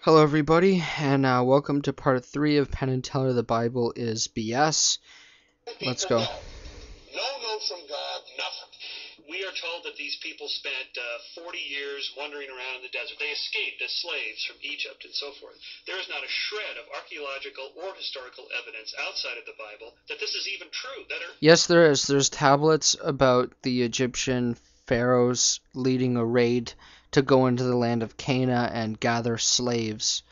Hello, everybody, and welcome to part 3 of Penn and Teller. The Bible is BS. Let's go. No note from God, nothing. We are told that these people spent 40 years wandering around in the desert. They escaped as slaves from Egypt and so forth. There is not a shred of archaeological or historical evidence outside of the Bible that this is even true. Yes, there is. There's tablets about the Egyptian pharaohs leading a raid to go into the land of Canaan and gather slaves.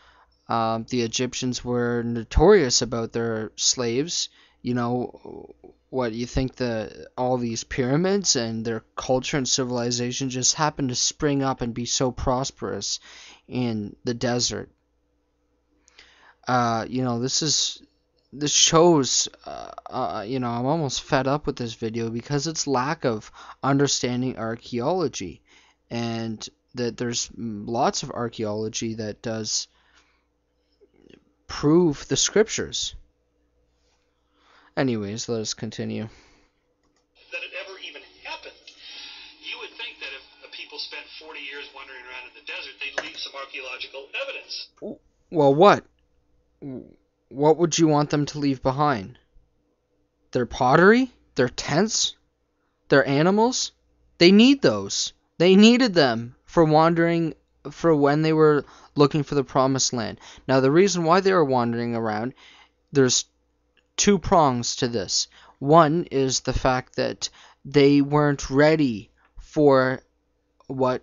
The Egyptians were notorious about their slaves. You know, what you think all these pyramids and their culture and civilization just happened to spring up and be so prosperous in the desert. This shows, I'm almost fed up with this video because it's lack of understanding archaeology, and that there's lots of archaeology that does prove the scriptures. Anyways, let us continue. That it ever even happened. You would think that if people spent 40 years wandering around in the desert, they'd leave some archaeological evidence. Well, what? What would you want them to leave behind? Their pottery? Their tents? Their animals? They need those. They needed them for wandering, for when they were looking for the promised land. Now, the reason why they were wandering around, there's two prongs to this. One is the fact that they weren't ready for what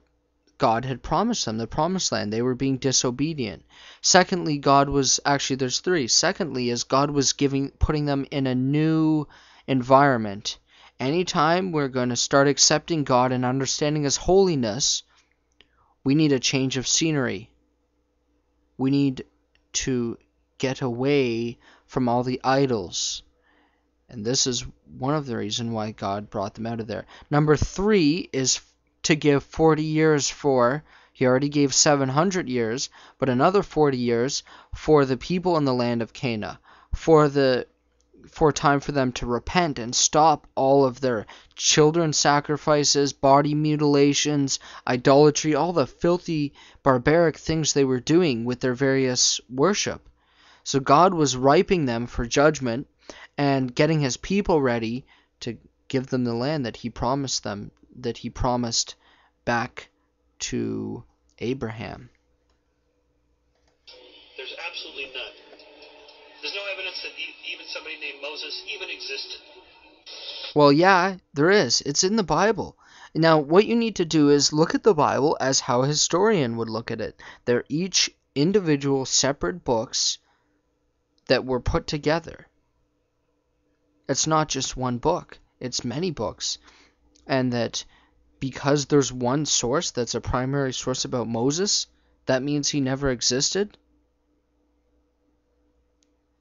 God had promised them, the promised land. They were being disobedient. Secondly, there's three. Secondly, is God was putting them in a new environment. Anytime we're going to start accepting God and understanding His holiness, we need a change of scenery. We need to get away from all the idols. And this is one of the reasons why God brought them out of there. Number 3 is to give 40 years he already gave 700 years, but another 40 years for the people in the land of Canaan, for time for them to repent and stop all of their children sacrifices, body mutilations, idolatry, all the filthy, barbaric things they were doing with their various worship. So God was ripening them for judgment and getting His people ready to give them the land that He promised them, that He promised back to Abraham. There's absolutely none. There's no evidence that even somebody named Moses even existed. Well, yeah, there is. It's in the Bible. Now, what you need to do is look at the Bible as how a historian would look at it. They're each individual separate books that were put together. It's not just one book. It's many books. And that because there's one source that's a primary source about Moses, that means he never existed?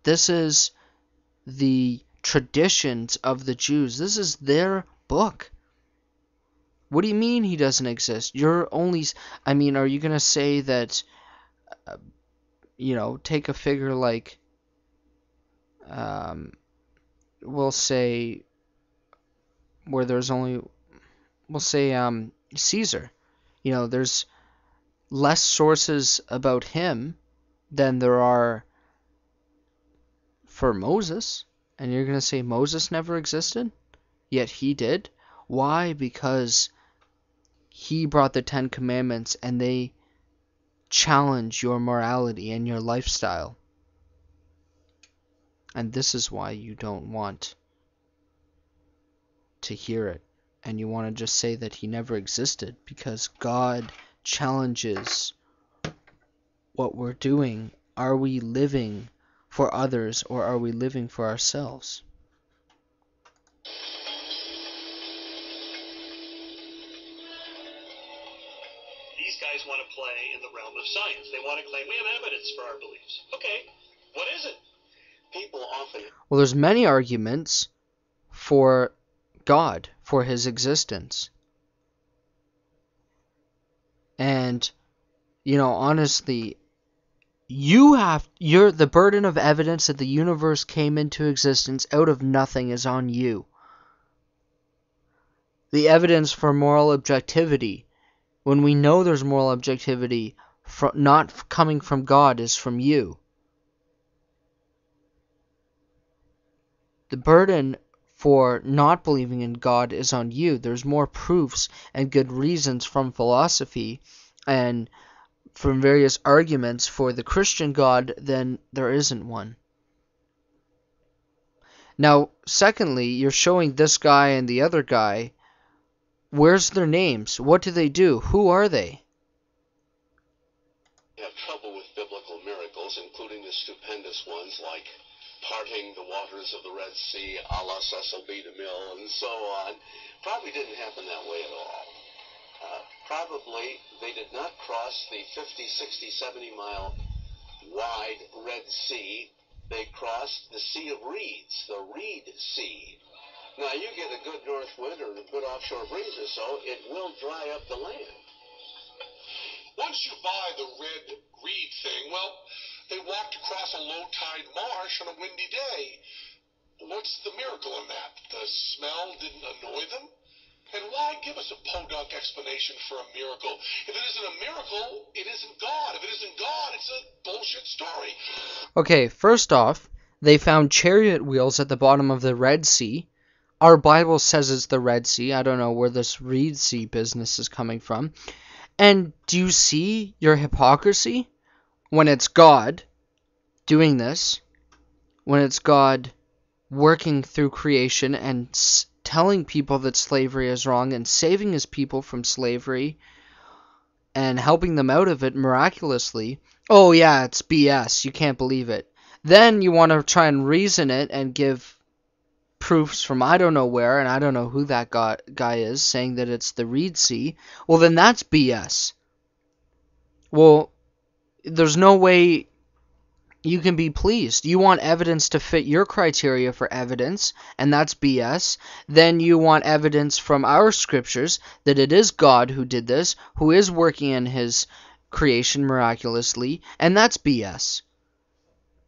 This is the traditions of the Jews. This is their book. What do you mean he doesn't exist? Are you going to say that, take a figure like, we'll say, where there's only, we'll say, Caesar. There's less sources about him than there are for Moses. And you're going to say Moses never existed? Yet he did. Why? Because he brought the 10 Commandments and they challenge your morality and your lifestyle. And this is why you don't want to hear it. And you want to just say that he never existed, because God challenges what we're doing. Are we living for others, or are we living for ourselves? These guys want to play in the realm of science. They want to claim we have evidence for our beliefs. Okay, what is it? Well, there's many arguments for God, for His existence. And, honestly, the burden of evidence that the universe came into existence out of nothing is on you. The evidence for moral objectivity, when we know there's moral objectivity, not coming from God is from you. The burden for not believing in God is on you. There's more proofs and good reasons from philosophy and from various arguments for the Christian God than there isn't one. Now, secondly, you're showing this guy and the other guy, where's their names? What do they do? Who are they? Have trouble with biblical miracles, including the stupendous ones like parting the waters of the Red Sea, a la Cecil B. DeMille, and so on. Probably didn't happen that way at all. Probably they did not cross the 50, 60, 70 mile wide Red Sea. They crossed the Sea of Reeds, the Reed Sea. Now, you get a good north wind or a good offshore breeze or so, it will dry up the land. Once you buy the red reed thing, well, they walked across a low-tide marsh on a windy day. What's the miracle in that? The smell didn't annoy them? And why give us a podunk explanation for a miracle? If it isn't a miracle, it isn't God. If it isn't God, it's a bullshit story. Okay, first off, they found chariot wheels at the bottom of the Red Sea. Our Bible says it's the Red Sea. I don't know where this Reed Sea business is coming from. And do you see your hypocrisy? When it's God doing this, when it's God working through creation and telling people that slavery is wrong and saving his people from slavery and helping them out of it miraculously, oh yeah, it's BS, you can't believe it. Then you want to try and reason it and give proofs from I don't know where, and I don't know who that guy is, saying that it's the Reed Sea. Well, then that's BS. Well, there's no way you can be pleased. You want evidence to fit your criteria for evidence, and that's BS. Then you want evidence from our scriptures that it is God who did this, who is working in his creation miraculously, and that's BS.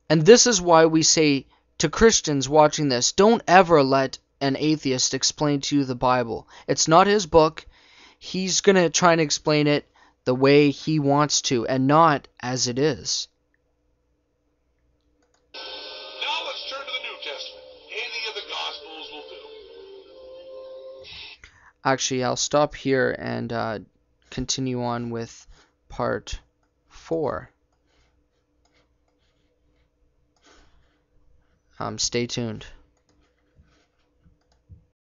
And this is why we say to Christians watching this, don't ever let an atheist explain to you the Bible. It's not his book. He's going to try and explain it the way he wants to, and not as it is. Now let's turn to the New Testament. Any of the Gospels will do. Actually, I'll stop here and continue on with part 4. Stay tuned.